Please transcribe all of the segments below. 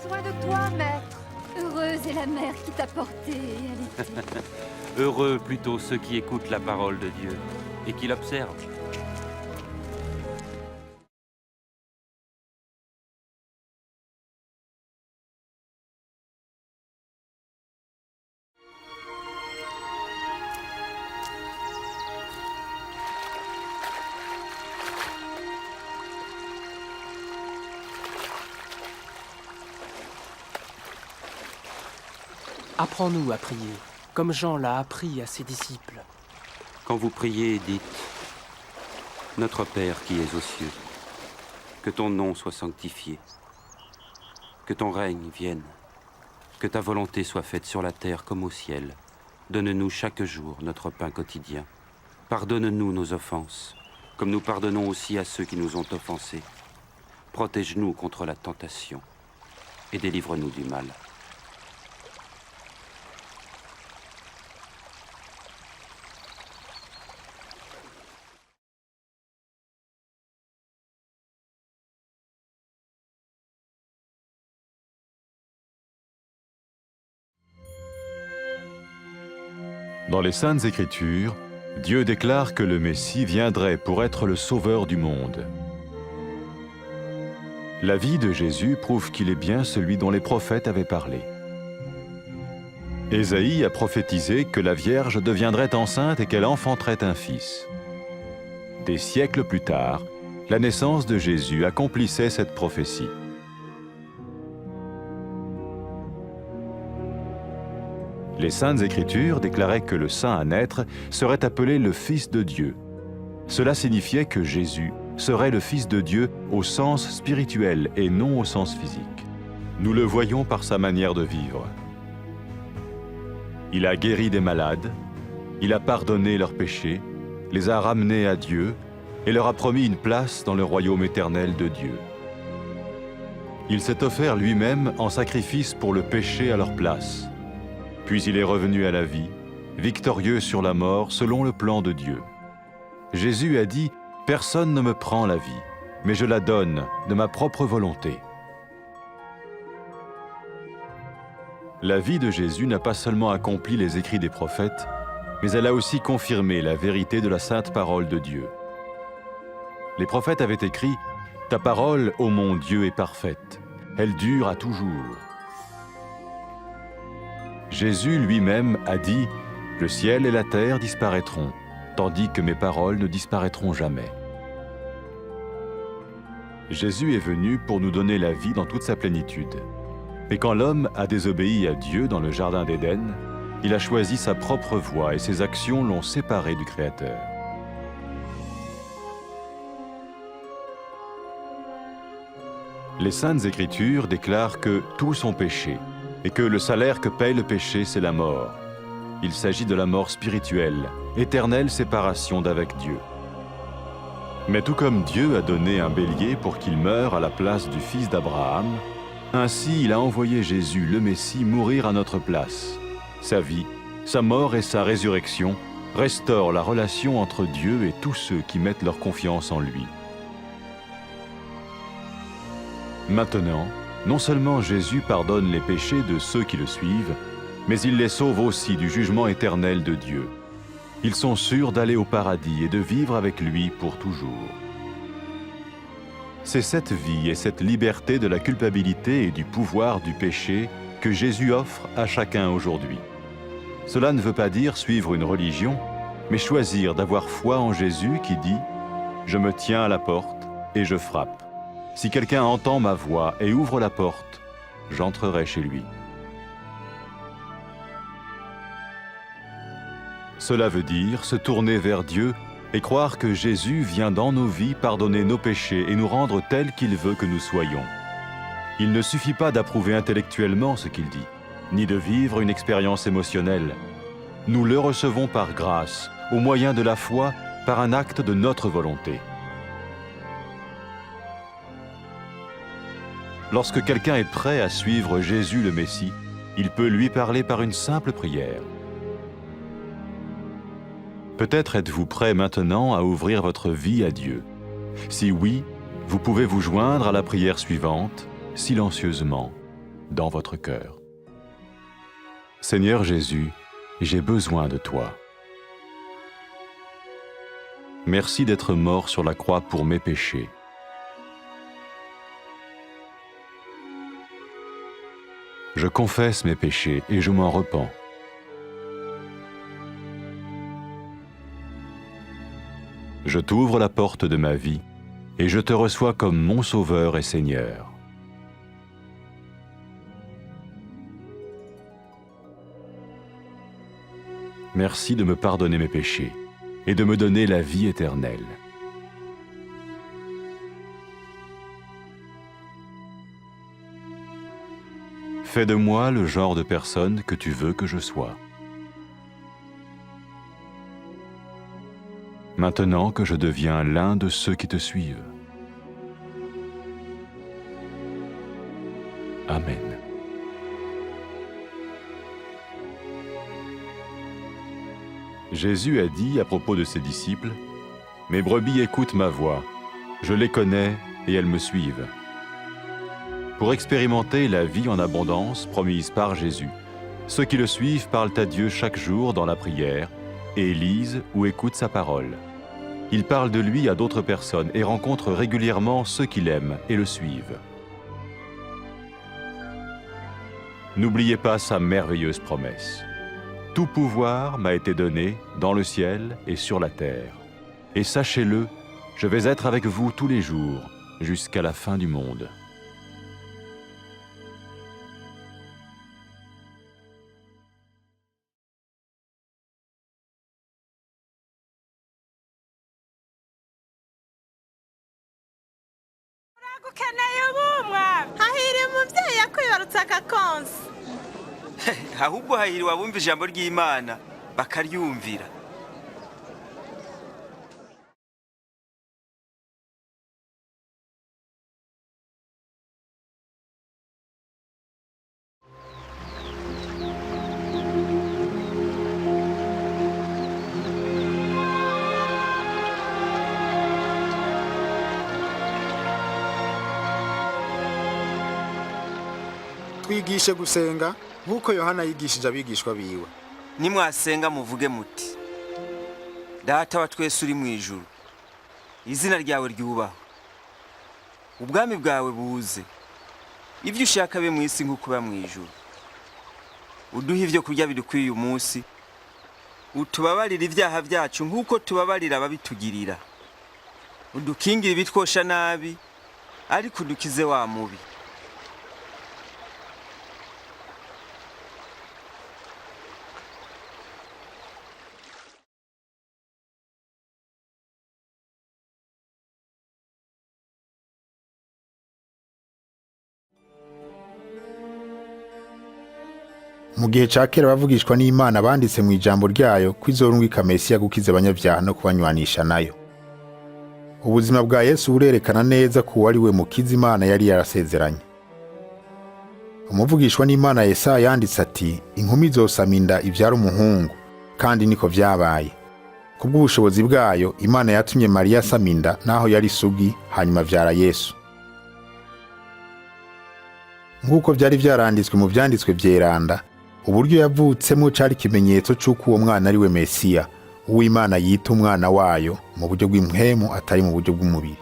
besoin de toi, maître. Heureuse est la mère qui t'a porté et allaitée. Heureux plutôt ceux qui écoutent la parole de Dieu et qui l'observent. Apprends-nous à prier, comme Jean l'a appris à ses disciples. Quand vous priez, dites « Notre Père qui es aux cieux, que ton nom soit sanctifié, que ton règne vienne, que ta volonté soit faite sur la terre comme au ciel. Donne-nous chaque jour notre pain quotidien. Pardonne-nous nos offenses, comme nous pardonnons aussi à ceux qui nous ont offensés. Protège-nous contre la tentation et délivre-nous du mal. » Dans les Saintes Écritures, Dieu déclare que le Messie viendrait pour être le sauveur du monde. La vie de Jésus prouve qu'il est bien celui dont les prophètes avaient parlé. Ésaïe a prophétisé que la Vierge deviendrait enceinte et qu'elle enfanterait un fils. Des siècles plus tard, la naissance de Jésus accomplissait cette prophétie. Les Saintes Écritures déclaraient que le saint à naître serait appelé le Fils de Dieu. Cela signifiait que Jésus serait le Fils de Dieu au sens spirituel et non au sens physique. Nous le voyons par sa manière de vivre. Il a guéri des malades, il a pardonné leurs péchés, les a ramenés à Dieu et leur a promis une place dans le royaume éternel de Dieu. Il s'est offert lui-même en sacrifice pour le péché à leur place. Puis il est revenu à la vie, victorieux sur la mort selon le plan de Dieu. Jésus a dit « Personne ne me prend la vie, mais je la donne de ma propre volonté. » La vie de Jésus n'a pas seulement accompli les écrits des prophètes, mais elle a aussi confirmé la vérité de la sainte parole de Dieu. Les prophètes avaient écrit « Ta parole, ô mon Dieu, est parfaite, elle dure à toujours. » Jésus lui-même a dit « Le ciel et la terre disparaîtront, tandis que mes paroles ne disparaîtront jamais. » Jésus est venu pour nous donner la vie dans toute sa plénitude. Et quand l'homme a désobéi à Dieu dans le jardin d'Éden, il a choisi sa propre voie et ses actions l'ont séparé du Créateur. Les Saintes Écritures déclarent que tous ont péché et que le salaire que paye le péché, c'est la mort. Il s'agit de la mort spirituelle, éternelle séparation d'avec Dieu. Mais tout comme Dieu a donné un bélier pour qu'il meure à la place du fils d'Abraham, ainsi il a envoyé Jésus, le Messie, mourir à notre place. Sa vie, sa mort et sa résurrection restaurent la relation entre Dieu et tous ceux qui mettent leur confiance en lui. Maintenant, non seulement Jésus pardonne les péchés de ceux qui le suivent, mais il les sauve aussi du jugement éternel de Dieu. Ils sont sûrs d'aller au paradis et de vivre avec lui pour toujours. C'est cette vie et cette liberté de la culpabilité et du pouvoir du péché que Jésus offre à chacun aujourd'hui. Cela ne veut pas dire suivre une religion, mais choisir d'avoir foi en Jésus qui dit « Je me tiens à la porte et je frappe. Si quelqu'un entend ma voix et ouvre la porte, j'entrerai chez lui. » Cela veut dire se tourner vers Dieu et croire que Jésus vient dans nos vies pardonner nos péchés et nous rendre tels qu'il veut que nous soyons. Il ne suffit pas d'approuver intellectuellement ce qu'il dit, ni de vivre une expérience émotionnelle. Nous le recevons par grâce, au moyen de la foi, par un acte de notre volonté. Lorsque quelqu'un est prêt à suivre Jésus le Messie, il peut lui parler par une simple prière. Peut-être êtes-vous prêt maintenant à ouvrir votre vie à Dieu. Si oui, vous pouvez vous joindre à la prière suivante, silencieusement. dans votre cœur. Seigneur Jésus, j'ai besoin de toi. Merci d'être mort sur la croix pour mes péchés. Je confesse mes péchés et je m'en repens. Je t'ouvre la porte de ma vie et je te reçois comme mon Sauveur et Seigneur. Merci de me pardonner mes péchés et de me donner la vie éternelle. Fais de moi le genre de personne que tu veux que je sois. Maintenant que je deviens l'un de ceux qui te suivent. Amen. Jésus a dit à propos de ses disciples, « Mes brebis écoutent ma voix, je les connais et elles me suivent. » Pour expérimenter la vie en abondance promise par Jésus, ceux qui le suivent parlent à Dieu chaque jour dans la prière et lisent ou écoutent sa parole. Ils parlent de lui à d'autres personnes et rencontrent régulièrement ceux qui l'aiment et le suivent. N'oubliez pas sa merveilleuse promesse. Tout pouvoir m'a été donné dans le ciel et sur la terre. Et sachez-le, je vais être avec vous tous les jours, jusqu'à la fin du monde. Ukeneye ubumwa hahiriye umuvyeyi yakwibarutse agakonsi ahubwo hahiriwe abumva ijambo ry'Imana bakaryumvira. Twigishe gusenga nk'uko Yohana yigishije abigishwa biwe. Nimwasenga muvuge muti, Data wa twese uri mu ijuru, izina ryawe ryubahwe, ubwami bwawe buze, ibyo ushaka be mu isi nk'uko biba mu ijuru. Uduhe ibyo kurya bidukwiye uyu munsi, utubabarire ibyaha byacu nk'uko tubabarira ababitugirira. Udukingire ibitwosha nabi, ariko udukize wa mubi. Mu gihe ca kera bavugishwa n'Imana banditse mu ijambo ryayo ko izorungika Mesiya gukiza abanyabyaha no kubanywanisha nayo. Ubuzima bwa Yesu burerekana neza ko wari we mukiza Imana yari yarasezeranye. Umuvugishwa n'Imana Yesaya yanditse ati, inkumi izosama inda ivyara umuhungu, kandi niko vyabaye. Kubw'ubushobozi bwayo, Imana yatumye Mariya asama inda naho yari isugi, hanyuma avyara Yesu. Nk'uko vyari vyaranditswe mu vyanditswe vyeranda, uburyo yavutsemo cari ikimenyetso c'uko uwo mwana ari we Mesiya, uw'Imana yita umwana wayo mu buryo bw'impwemu atari mu buryo bw'umubiri.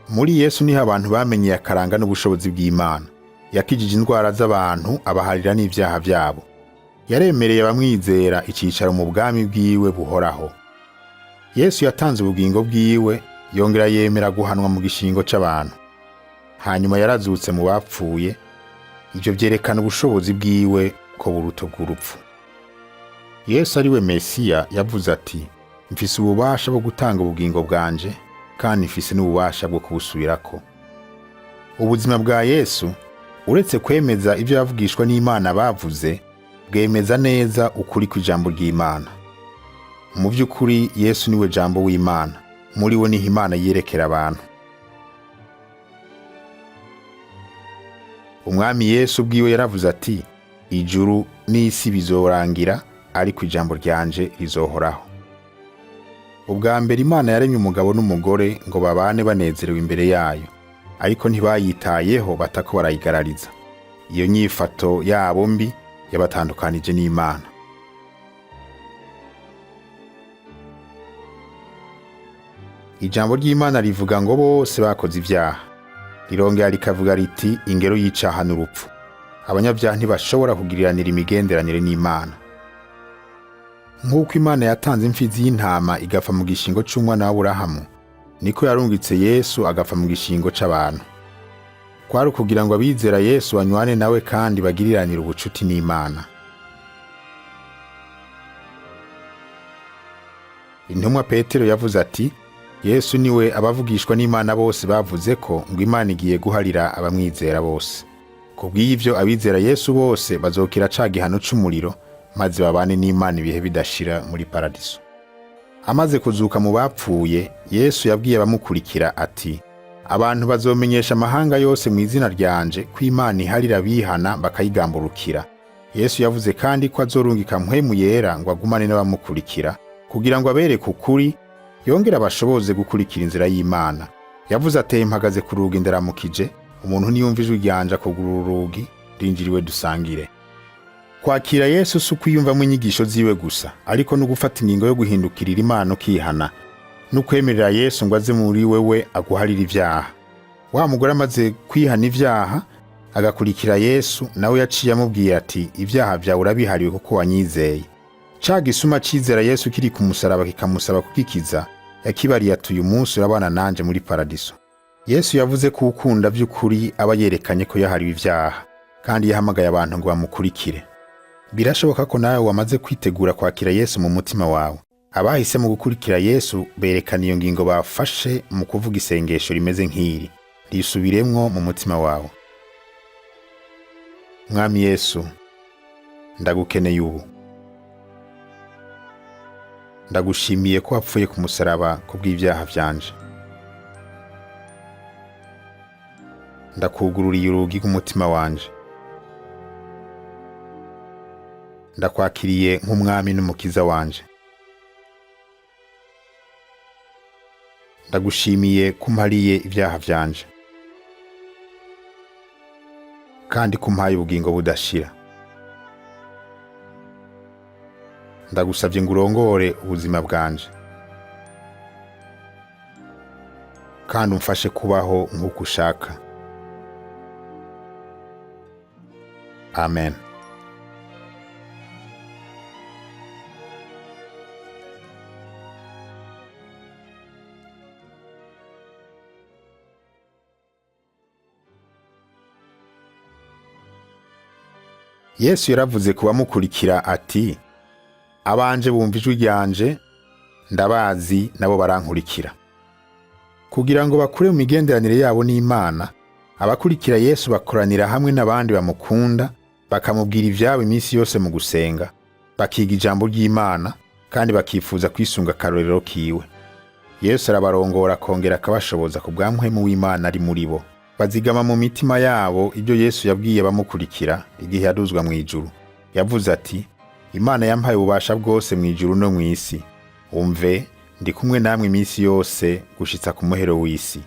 Muri Yesu niho abantu bamenyeye akaranga n'ubushobozi bw'Imana. Yakijije indwara z'abantu, abaharira n'ivyaha vyabo. Yaremereye abamwizera icicaro mu bwami bwiwe buhoraho. Yesu yatanze ubugingo bwiwe, yongera yemera guhanwa mu gishingo c'abantu. Hanyuma yarazutse mu bapfuye. Ivyo vyerekana ubushobozi bwiwe ko buruta bw'urupfu. Yesu ari we Mesiya yavuze ati, mfise ububasha bwo gutanga ubugingo bwanje, kandi mfise n'ububasha bwo kubusubirako. Ubuzima bwa Yesu, uretse kwemeza ivyo yavugishwa n'Imana bavuze, bwemeza neza ukuri kw'ijambo ry'Imana. Mu vy'ukuri Yesu niwe jambo w'Imana, muri we niho Imana yerekera abantu. Umwami Yesu bwiwe yaravuze ati, ijuru n'isi bizorangira, ariko ijambo ryanje rizohoraho. Ubwa mbere Imana yaremye umugabo n'umugore ngo babane banezerewe imbere yayo. ariko ntibayitayeho batako barayigarariza. Iyo nyifato yabo mbi yabatandukanije n'Imana. Ijambo ry'Imana rivuga ngo bose bakoze ibyaha. Rirongera rikavuga riti ingero y'icaha n'urupfu. Abanyabyaha ntibashobora kugiriranira imigenderanire n'Imana. Nk'uko Imana yatanze imfizi y'intama igapfa mu gishingo c'umwana wa Aburahamu, niko yarungitse Yesu agapfa mu gishingo c'abantu. Kwari kugira ngo abizera Yesu banywane nawe kandi bagiriranire ubucuti n'Imana. Intumwa Petero yavuze ati, Yesu niwe abavugishwa n'Imana bose bavuze ko ngo Imana igiye guharira abamwizera bose. Kubw'ivyo abizera Yesu bose bazokira ca gihano c'umuriro, maze babane n'Imana ibihe bidashira muri paradiso. Amaze kuzuka mu bapfuye, Yesu yabwiye abamukurikira ati, abantu bazomenyesha amahanga yose mu izina ryanje ko Imana iharira bihana bakayigamburukira. Yesu yavuze kandi ko azorungika mpwemu yera ngo agumane n'abamukurikira, kugira ngo abereke ukuri, yongera abashoboze gukurikira inzira y'Imana. Yavuze ati, mpagaze ku rugi ndaramukije, umuntu niyumva ijwi ryanje akugurura urugi, rinjiriwe dusangire. Kwakira Yesu si ukwiyumvamo inyigisho ziwe gusa, ariko no gufata ingingo yo guhindukirira Imana ukihana, no kwemerera Yesu ngo aze muri wewe aguharira ibyaha. Wa mugore amaze kwihana ibyaha, agakurikira Yesu, nawe yaciye amubwiye ati, ibyaha byawe urabihariwe kuko wanyizeye. Ca gisuma cizera Yesu kiri ku musaraba kikamusaba kugikiza, yakibariye ati, uyu munsi urabana nanje muri paradiso. Yesu yavuze ko ukunda by'ukuri aba yerekanye ko yahariwe ibyaha, kandi yahamagaye abantu ngo bamukurikire. Birashoboka ko nawe wamaze kwitegura kwakira Yesu mu mutima wawe. Abahise mu gukurikira Yesu berekana iyo ngingo bafashe mu kuvuga isengesho rimeze nk'iri. Risubiremwo mu mutima wawe. Mwami Yesu, ndagukeneye ubu. Ndagushimiye ko wapfuye ku musaraba kubw'ibyaha byanje. Ndakugururiye urugi rw'umutima wanje. Ndakwakiriye nk'umwami n'umukiza wanje. Ndagushimiye ko umpariye ibyaha byanje, kandi ko umpaye ubugingo budashira. Ndagusabye ngo urongore ubuzima bwanje, kandi umfashe kubaho nk'uko ushaka. Amen. Yesu yaravuze ku bamukurikira ati, abanje bumva ijwi ryanje, ndabazi nabo barankurikira. Kugira ngo bakure mu migenderanire yabo n'Imana, abakurikira Yesu bakoranira hamwe n'abandi bamukunda, bakamubwira ivyabo iminsi yose mu gusenga, bakiga ijambo ry'Imana, kandi bakifuza kwisunga akarorero kiwe. Yesu arabarongora akongera akabashoboza ku bwa mpwemu w'Imana ari muri bo. Bazigama mu mitima yabo ibyo Yesu yabwiye bamukurikira igihe yaduzwa mu ijuru. Yavuze ati, Imana yampaye ububasha bwose mu ijuru no mu isi. Umve, ndi kumwe namwe iminsi yose gushitsa ku muhero w'isi.